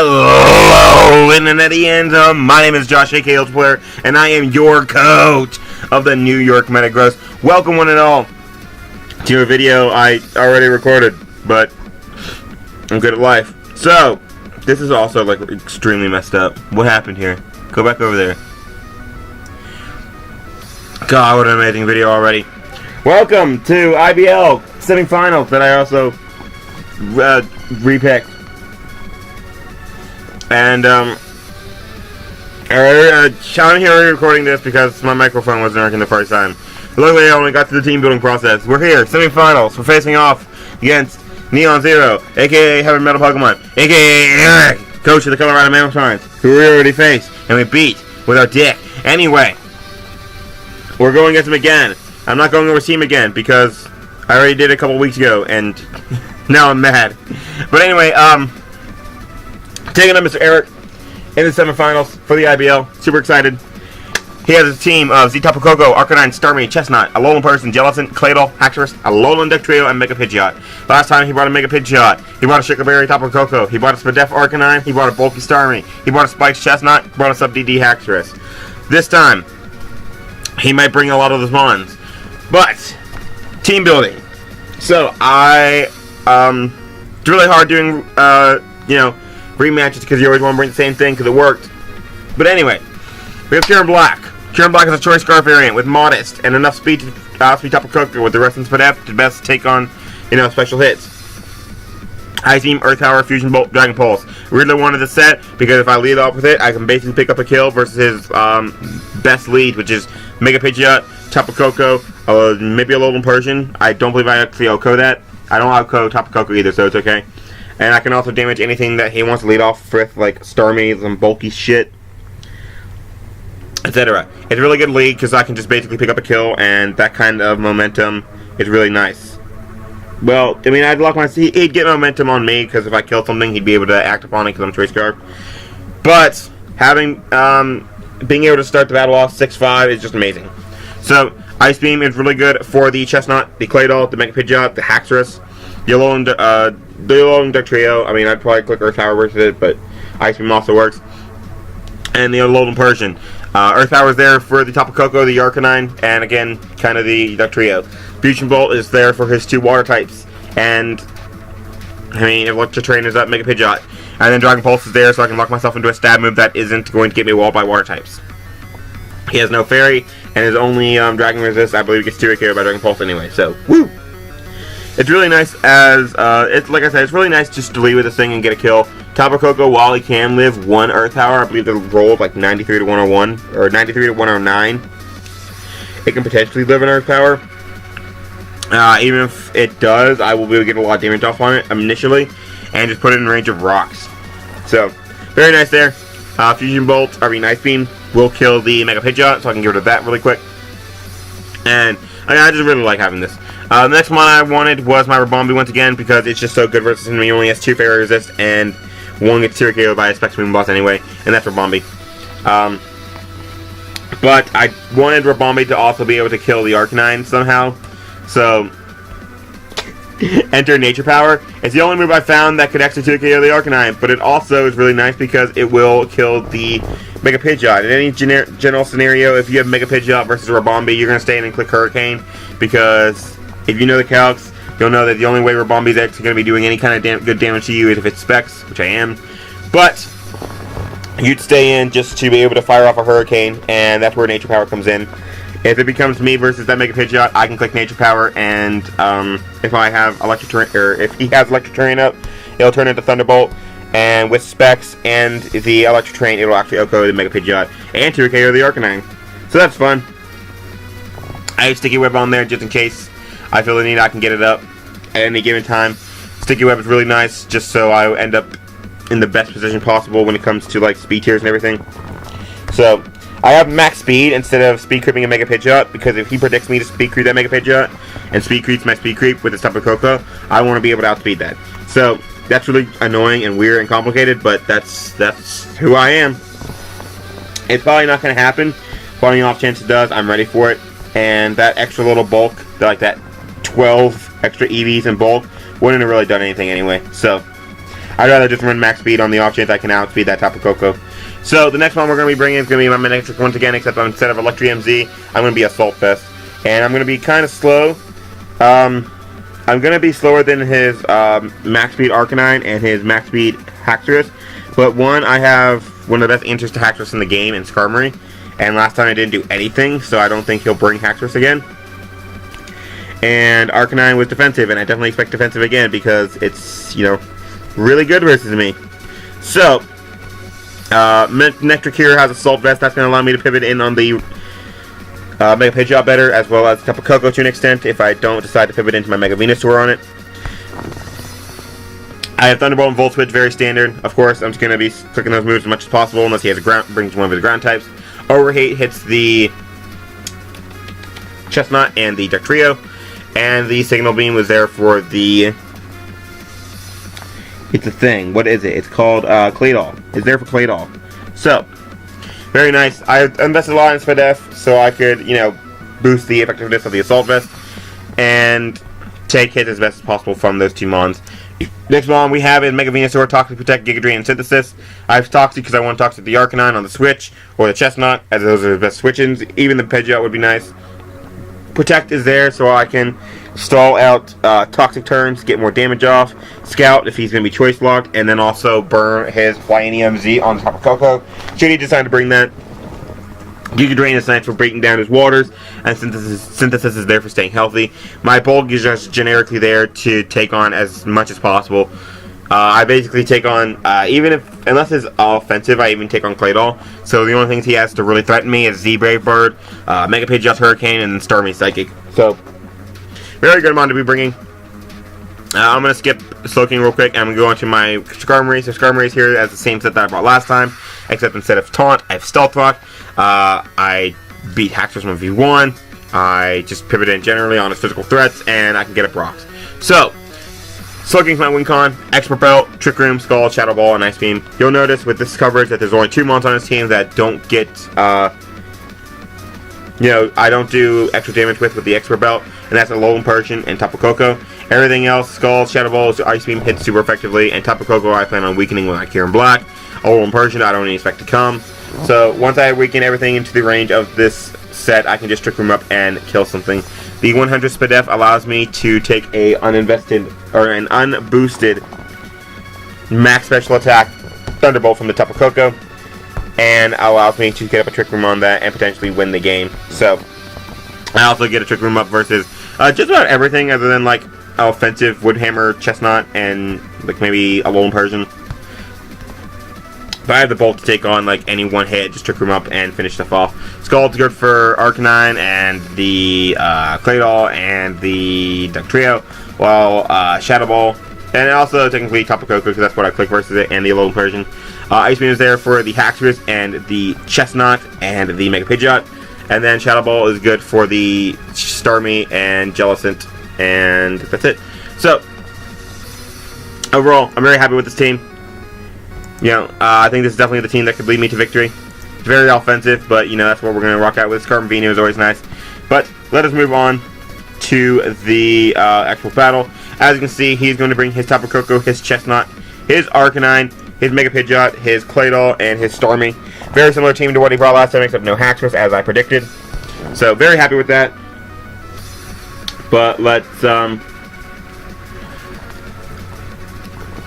Hello, Internetians. My name is Josh, aka ultraplayer, and I am your coach of the New York Metagross. Welcome, one and all, to a video I already recorded, but I'm good at life. So, this is also like extremely messed up. What happened here? Go back over there. God, what an amazing video already. Welcome to IBL Semifinals that I also repicked. And, I'm here recording this because my microphone wasn't working the first time. Luckily, I only got to the team building process. We're here, semifinals. We're facing off against Neon Zero, aka Heavy Metal Pokemon, aka Eric, coach of the Colorado Mamoswines, who we already faced, and we beat with our dick. Anyway, we're going against him again. I'm not going over team again because I already did it a couple weeks ago, and now I'm mad. But anyway, taking on Mr. Eric in the semifinals for the IBL. Super excited. He has a team of Z-Tapu Koko, Arcanine, Starmie, Chestnut, Alolan Person, Jellicent, Claydol, Haxorus, Alolan Duck Trio, and Mega Pidgeot. Last time he brought a Mega Pidgeot. He brought a Chicoberry Tapu Koko. He brought a Spadef Arcanine. He brought a Bulky Starmie. He brought a Spikes Chestnut. He brought a Sub-DD Haxorus. This time, he might bring a lot of the spawns. But, team building. So, it's really hard doing, rematches because you always want to bring the same thing because it worked. But anyway, we have Kieran Black. Kieran Black is a Choice Scarf variant with Modest and enough speed to outspeed Tapu Koko with the rest in Spadef to best take on, special hits. I Team Earth Power, Fusion Bolt, Dragon Pulse. Really wanted the set because if I lead off with it, I can basically pick up a kill versus his best lead, which is Mega Pidgeot, Tapu Koko, maybe a Alolan Persian. I don't believe I actually OHKO that. I don't OHKO Tapu Koko either, so it's okay. And I can also damage anything that he wants to lead off with, like Starmie, some bulky shit, etc. It's a really good lead because I can just basically pick up a kill, and that kind of momentum is really nice. Well, I mean, he'd get momentum on me because if I kill something, he'd be able to act upon it because I'm Choice Scarf. But having being able to start the battle off 6-5 is just amazing. So Ice Beam is really good for the Chestnut, the Claydol, the Mega Pidgeot, the Haxorus, the Alolan Duck Trio. I mean, I'd probably click Earth Power versus it, but Ice Beam also works. And the Alolan Persian. Earth Power is there for the Tapu Koko, the Arcanine, and again, kind of the Duck Trio. Fusion Bolt is there for his two water types. And, Electric Train is up, Mega Pidgeot. And then Dragon Pulse is there so I can lock myself into a stab move that isn't going to get me walled by water types. He has no Fairy, and his only Dragon Resist, I believe, gets 2 KO by Dragon Pulse anyway, so, woo! It's really nice like I said, it's really nice just to lead with this thing and get a kill. Tapu Koko, while he can live 1 Earth Power, I believe the roll is like 93 to 101, or 93 to 109. It can potentially live in Earth Power. Even if it does, I will be able to get a lot of damage off on it initially, and just put it in range of rocks. So, very nice there. Fusion Bolt, Ice Beam, will kill the Mega Pidgeot, so I can get rid of that really quick. And I just really like having this. The next one I wanted was my Rabombi once again because it's just so good versus him. He only has 2 Fairy Resist and 1 gets 2 KO by a Spectrum Boss anyway, and that's Rabombi. But I wanted Rabombi to also be able to kill the Arcanine somehow, so enter Nature Power. It's the only move I found that could actually 2 KO the Arcanine, but it also is really nice because it will kill the Mega Pidgeot. In any general scenario, if you have Mega Pidgeot versus Rabombi, you're going to stay in and click Hurricane, because if you know the calcs, you'll know that the only way Rabombi is actually going to be doing any kind of good damage to you is if it's Specs, which I am. But you'd stay in just to be able to fire off a Hurricane, and that's where Nature Power comes in. If it becomes me versus that Mega Pidgeot, I can click Nature Power, and if I have Electric Terrain, or if he has Electric Terrain up, it'll turn into Thunderbolt, and with Specs and the Electric Terrain, it'll actually OHKO the Mega Pidgeot and 2 KO the Arcanine. So that's fun. I have Sticky Web on there just in case I feel the need. I can get it up at any given time. Sticky Web is really nice, just so I end up in the best position possible when it comes to like speed tiers and everything. So I have max speed instead of speed creeping a Mega Pidgeot, because if he predicts me to speed creep that Mega Pidgeot and speed creeps my speed creep with his Tapu Koko, I want to be able to outspeed that. So that's really annoying and weird and complicated, but that's who I am. It's probably not going to happen, but on the off chance it does, I'm ready for it. And that extra little bulk, like that 12 extra EVs in bulk, wouldn't have really done anything anyway. So I'd rather just run max speed on the off chance I can outspeed that Tapu Koko. So the next one we're going to be bringing is going to be my Metagross once again, except instead of Electric MZ, I'm going to be Assault Vest. And I'm going to be kind of slow. I'm going to be slower than his max speed Arcanine and his max speed Haxorus. But one, I have one of the best answers to Haxorus in the game in Skarmory. And last time I didn't do anything, so I don't think he'll bring Haxorus again. And Arcanine was defensive, and I definitely expect defensive again because it's, you know, really good versus me. So, Nectar Cure has Assault Vest. That's going to allow me to pivot in on the Mega Pidgeot better, as well as Tapu Koko to an extent, if I don't decide to pivot into my Mega Venusaur on it. I have Thunderbolt and Volt Switch, very standard. Of course, I'm just going to be clicking those moves as much as possible, unless he has brings one of his ground types. Overhate hits the Chestnut and the Duck Trio, and the Signal Beam was there for the... It's a thing. What is it? It's called Claydol. It's there for Claydol. So, very nice. I invested a lot in Spadef so I could, you know, boost the effectiveness of the Assault Vest and take hits as best as possible from those two Mons. Next Mon we have is Mega Venusaur, Toxic Protect, Giga Drain, and Synthesis. I have Toxic because I want Toxic the Arcanine on the Switch, or the Chestnut, as those are the best switch-ins. Even the Pidgeot would be nice. Protect is there so I can stall out Toxic turns, get more damage off. Scout if he's going to be Choice Locked, and then also burn his Flying EMZ on the Tapu Koko. Should he decide to bring that. Giga Drain is nice for breaking down his waters, and Synthesis is there for staying healthy. My Bulk is just generically there to take on as much as possible. I basically take on, unless it's offensive, I even take on Claydol. So the only things he has to really threaten me is Z-Brave Bird, Mega Pidgeot Hurricane, and then Starmie Psychic. So, very good amount to be bringing. I'm going to skip Slowking real quick, and I'm going to go into my Skarmory. So Skarmory is here as the same set that I brought last time, except instead of Taunt, I have Stealth Rock. I beat Haxorus 1v1. I just pivot in generally on his physical threats, and I can get up rocks. So, Slowking's my win con, Expert Belt, Trick Room, Skull, Shadow Ball, and Ice Beam. You'll notice with this coverage that there's only 2 Mons on his team that don't get, you know, I don't do extra damage with the Expert Belt, and that's Alolan Persian and Tapu Koko. Everything else, Skull, Shadow Ball, Ice Beam hits super effectively, and Tapu Koko I plan on weakening with my Kieran Black. Alolan Persian I don't even expect to come. So once I weaken everything into the range of this set, I can just Trick Room up and kill something. The 100 Spadef allows me to take a uninvested or an unboosted max special attack Thunderbolt from the Tapu Koko, and allows me to get up a Trick Room on that and potentially win the game. So I also get a Trick Room up versus just about everything other than like offensive Woodhammer, Chestnut, and like maybe a Alolan Persian. If I have the Bolt to take on like any one hit, just Trick Room up and finish stuff off. Skull's good for Arcanine and the Claydol and the Duck Trio, while Shadow Ball, and also technically Tapu Koko because that's what I click versus it, and the Alolan Persian. Ice Beam is there for the Haxorus and the Chestnut and the Mega Pidgeot, and then Shadow Ball is good for the Starmie and Jellicent, and that's it. So overall, I'm very happy with this team. You know, I think this is definitely the team that could lead me to victory. It's very offensive, but, you know, that's what we're going to rock out with. Skarmory is always nice. But let us move on to the actual battle. As you can see, he's going to bring his Tapu Koko, his Chestnut, his Arcanine, his Mega Pidgeot, his Claydol, and his Starmie. Very similar team to what he brought last time, except no Haxorus, as I predicted. So, very happy with that. But let's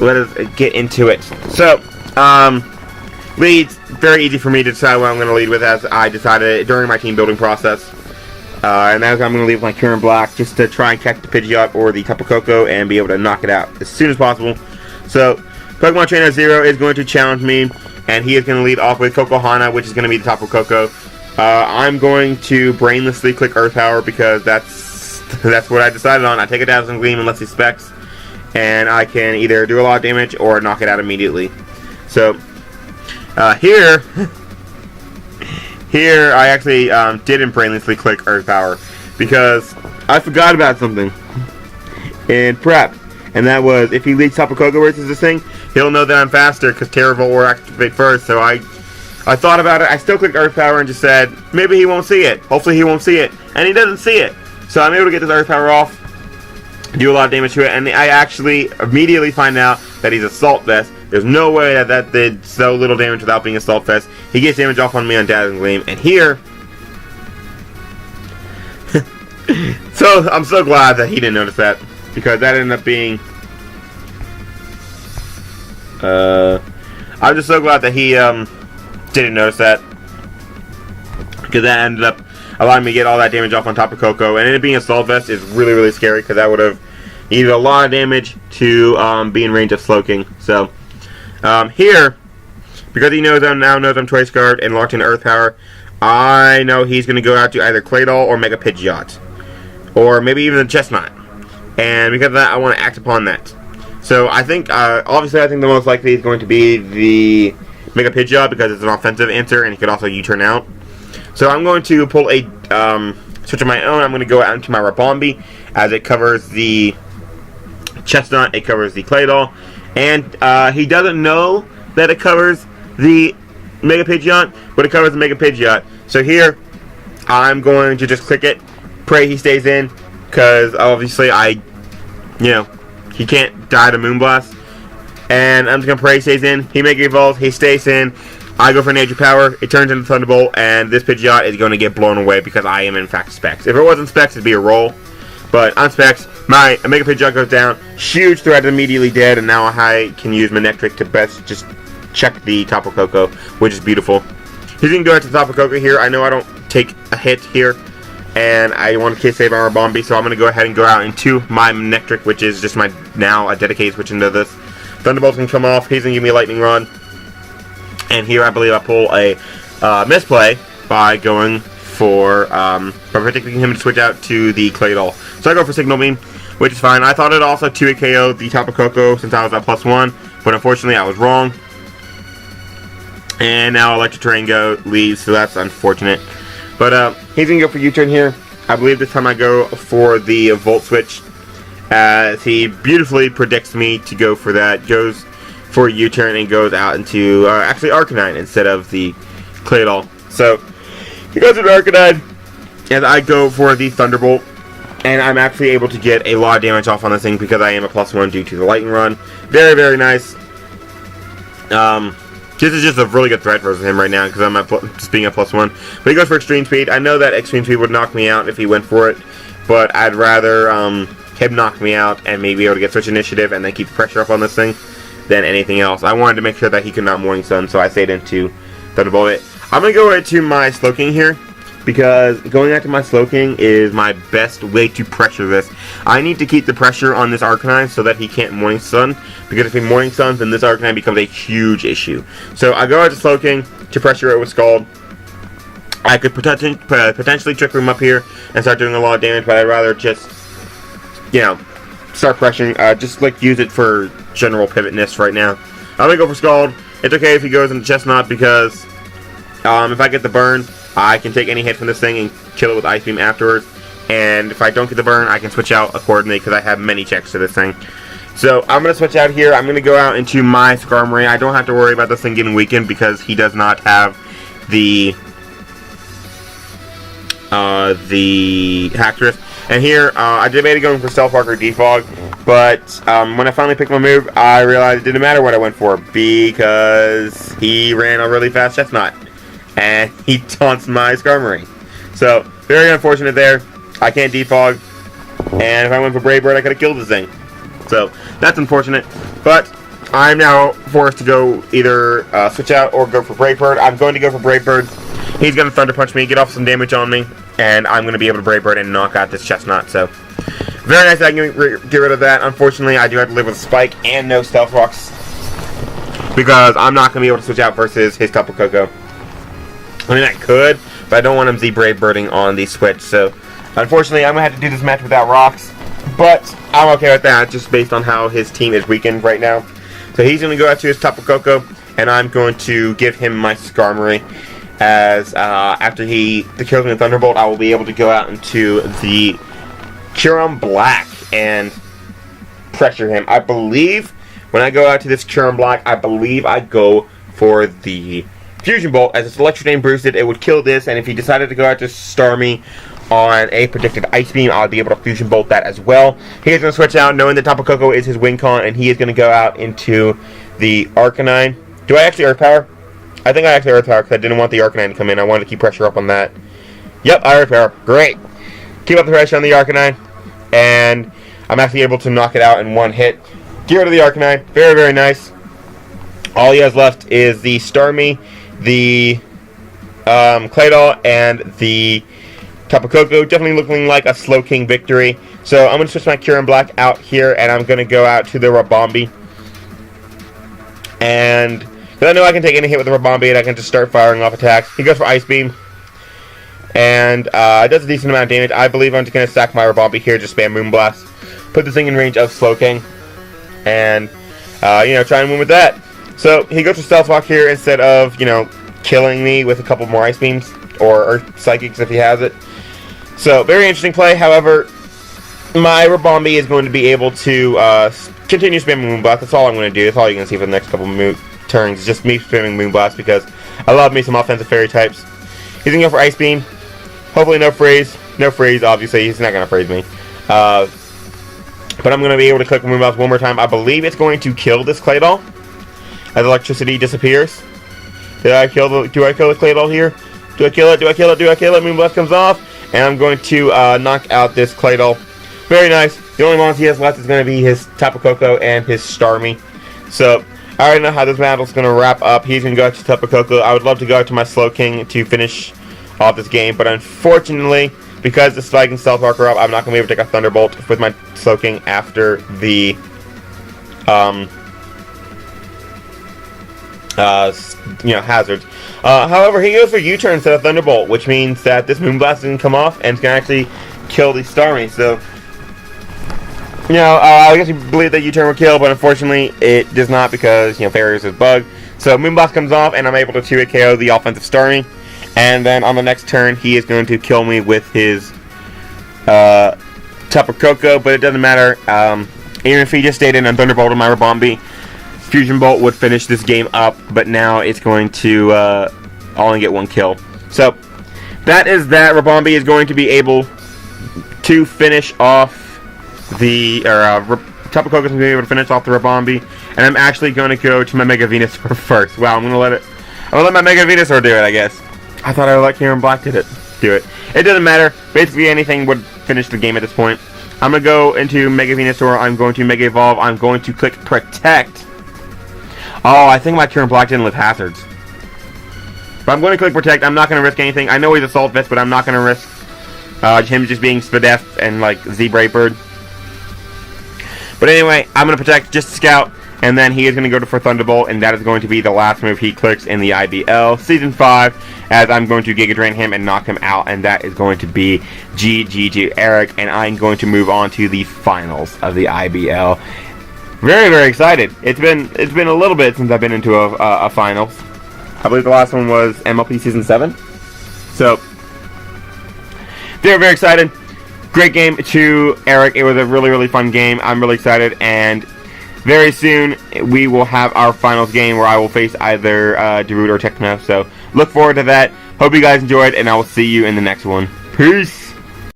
let us get into it. So, leads, very easy for me to decide what I'm going to lead with, as I decided during my team building process. And as I'm going to leave my Kieran Black just to try and catch the Pidgeot or the Tapu Koko and be able to knock it out as soon as possible. So, Pokemon Trainer Zero is going to challenge me, and he is going to lead off with Kokohana, which is going to be the Tapu Koko. I'm going to brainlessly click Earth Power because that's what I decided on. I take a Dazzling Gleam unless he specs, and I can either do a lot of damage or knock it out immediately. So, here I actually didn't brainlessly click Earth Power because I forgot about something in prep, and that was if he leads Tapu Koko versus this thing, he'll know that I'm faster because Terra Volt will activate first. So I thought about it. I still clicked Earth Power and just said maybe he won't see it. Hopefully he won't see it, and he doesn't see it. So I'm able to get this Earth Power off. do a lot of damage to it, and I actually immediately find out that he's Assault Vest. There's no way that did so little damage without being Assault Vest. He gets damage off on me on Dazzling Gleam, and here... so, I'm so glad that he didn't notice that, because that ended up being... I'm just so glad that he didn't notice that, because that ended up allowing me to get all that damage off on top of Coco, and it being Assault Vest is really, really scary, because that would have needed a lot of damage to be in range of Slowking. So, here, because he now knows I'm Choice Guard and locked in Earth Power, I know he's going to go out to either Claydol or Mega Pidgeot, or maybe even the Chestnut, and because of that, I want to act upon that. So, I think, obviously, I think the most likely is going to be the Mega Pidgeot, because it's an offensive answer, and he could also U-turn out. So, I'm going to pull a switch of my own. I'm going to go out into my Rabombi, as it covers the Chestnut, it covers the Claydol, and he doesn't know that it covers the Mega Pidgeot, but it covers the Mega Pidgeot. So here, I'm going to just click it, pray he stays in, because obviously he can't die to Moonblast, and I'm just going to pray he stays in. He Mega Evolves, he stays in, I go for Nature Power, it turns into Thunderbolt, and this Pidgeot is going to get blown away because I am in fact Specs. If it wasn't Specs, it'd be a roll. But on Specs, my Mega Pidgeot goes down, huge threat, immediately dead, and now I can use Manectric to best just check the Tapu Koko, which is beautiful. He's going to go out to the Tapu Koko here. I know I don't take a hit here, and I want to save our Bombi, so I'm going to go ahead and go out into my Manectric, which is just my now a dedicated switch into this. Thunderbolt's going to come off. He's going to give me a Lightning Rod, and here I believe I pull a misplay by going for by predicting him to switch out to the Claydol. So I go for Signal Beam, which is fine. I thought it also 2-hit KO the Tapu Koko since I was at +1, but unfortunately I was wrong. And now Electric Terrain leaves, so that's unfortunate. But he's going to go for U-turn here. I believe this time I go for the Volt Switch, as he beautifully predicts me to go for that. Goes for U-turn and goes out into actually Arcanine instead of the Claydol. So he goes into Arcanine, and I go for the Thunderbolt, and I'm actually able to get a lot of damage off on this thing because I am a +1 due to the Lightning Run. Very, very nice. This is just a really good threat versus him right now because I'm just being a +1. But he goes for Extreme Speed. I know that Extreme Speed would knock me out if he went for it, but I'd rather him knock me out and maybe be able to get Switch Initiative and then keep the pressure up on this thing than anything else. I wanted to make sure that he could not Morning Sun, so I stayed into Thunderbolt. I'm going to go into my Slowking here, because going after my Slowking is my best way to pressure this. I need to keep the pressure on this Arcanine so that he can't Morning Sun, because if he Morning Suns, then this Arcanine becomes a huge issue. So I go out to Slowking to pressure it with Scald. I could potentially Trick Room up here and start doing a lot of damage, but I'd rather just, start pressuring, just like use it for general pivotness right now. I'm going to go for Scald. It's okay if he goes into Chestnut, because if I get the burn, I can take any hit from this thing and kill it with Ice Beam afterwards. And if I don't get the burn, I can switch out accordingly because I have many checks to this thing. So I'm going to switch out here. I'm going to go out into my Skarmory. I don't have to worry about this thing getting weakened because he does not have the Hacktress. And here, I debated going for Stealth Rock or Defog, but when I finally picked my move, I realized it didn't matter what I went for because he ran a really fast Chestnut, and he taunts my Skarmory. So, very unfortunate there. I can't Defog, and if I went for Brave Bird, I could have killed this thing. So, that's unfortunate, but I'm now forced to go either switch out or go for Brave Bird. I'm going to go for Brave Bird. He's going to Thunder Punch me, get off some damage on me, and I'm going to be able to Brave Bird and knock out this Chestnut. So, very nice that I can get rid of that. Unfortunately, I do have to live with Spike and no Stealth Rocks, because I'm not going to be able to switch out versus his Tapu Koko. I mean, I could, but I don't want him Z-Brave Birding on the switch. So, unfortunately, I'm going to have to do this match without rocks, but I'm okay with that, just based on how his team is weakened right now. So, he's going to go out to his Tapu Koko, and I'm going to give him my Skarmory. As after he kills me with Thunderbolt, I will be able to go out into the Kyurem Black and pressure him. I believe when I go out to this Kyurem Black, I believe I go for the Fusion Bolt. As it's Electric Name boosted, it would kill this, and if he decided to go out to Starmie on a predicted Ice Beam, I'll be able to Fusion Bolt that as well. He is going to switch out, knowing that Tapu Koko is his win con, and he is going to go out into the Arcanine. Do I actually Earth Power? I think I actually Earth Power because I didn't want the Arcanine to come in. I wanted to keep pressure up on that. Yep, I Earth Power. Great. Keep up the pressure on the Arcanine, and I'm actually able to knock it out in one hit. Get rid of the Arcanine. Very, very nice. All he has left is the Starmie, the Claydol, and the Tapu Koko. Definitely looking like a Slowking victory. So I'm going to switch my Kyurem Black out here, and I'm going to go out to the Rabombi. And because I know I can take any hit with the Rabombi, and I can just start firing off attacks. He goes for Ice Beam. And it does a decent amount of damage. I believe I'm just going to stack my Rabombi here, just spam Moonblast. Put this thing in range of Slowking. And, try and win with that. So he goes for Stealth Rock here instead of, killing me with a couple more Ice Beams. Or Earth Psychics if he has it. So, very interesting play. However, my Rabombi is going to be able to continue spamming Moonblast. That's all I'm going to do. That's all you're going to see for the next couple turns. Just me spamming Moonblast because I love me some offensive fairy types. He's going to go for Ice Beam. Hopefully no Freeze. No Freeze, obviously. He's not going to Freeze me. But I'm going to be able to click Moonblast one more time. I believe it's going to kill this Claydol as electricity disappears. Do I kill the Claydol here? Do I kill it? Do I kill it? Do I kill it? Moonblast comes off. And I'm going to knock out this Claydol. Very nice. The only ones he has left is going to be his Tapu Koko and his Starmie. So, I already know how this battle's going to wrap up. He's going to go to Tapu Koko. I would love to go to my Slowking to finish off this game. But unfortunately, because the Spike and Stealth Rock are up, I'm not going to be able to take a Thunderbolt with my Slowking after the hazards. However, he goes for U-turn instead of Thunderbolt, which means that this Moonblast is going to come off and it's going to actually kill the Starmie. So, I guess you believe that U-turn will kill, but unfortunately it does not because, Fairies is bugged. So Moonblast comes off and I'm able to 2-hit KO the offensive Starmie. And then on the next turn, he is going to kill me with his Tapu Koko, but it doesn't matter. Even if he just stayed in and Thunderbolted my Rabombi, Fusion Bolt would finish this game up, but now it's going to only get one kill. So, that is that. Rabombi is going to be able to finish off the, Tapu Koko is going to be able to finish off the Rabombi, and I'm actually going to go to my Mega Venusaur first. Wow, I'm going to let my Mega Venusaur do it, I guess. I thought I would let Kyurem Black do it. It doesn't matter. Basically, anything would finish the game at this point. I'm going to go into Mega Venusaur. I'm going to Mega Evolve. I'm going to click Protect. Oh, I think my Kyurem Black didn't live hazards. But I'm going to click Protect. I'm not going to risk anything. I know he's Assault Vest, but I'm not going to risk him just being Spadef and, Z-Brave Bird. But anyway, I'm going to Protect just to scout. And then he is going to go for Thunderbolt, and that is going to be the last move he clicks in the IBL Season 5, as I'm going to Giga Drain him and knock him out, and that is going to be GG to Eric, and I'm going to move on to the finals of the IBL. Very, very excited. It's been a little bit since I've been into a finals. I believe the last one was MLP Season 7. So, very, very excited. Great game to Eric. It was a really, really fun game. I'm really excited, and very soon we will have our finals game where I will face either Darude or Techno. So, look forward to that. Hope you guys enjoyed, and I will see you in the next one. Peace!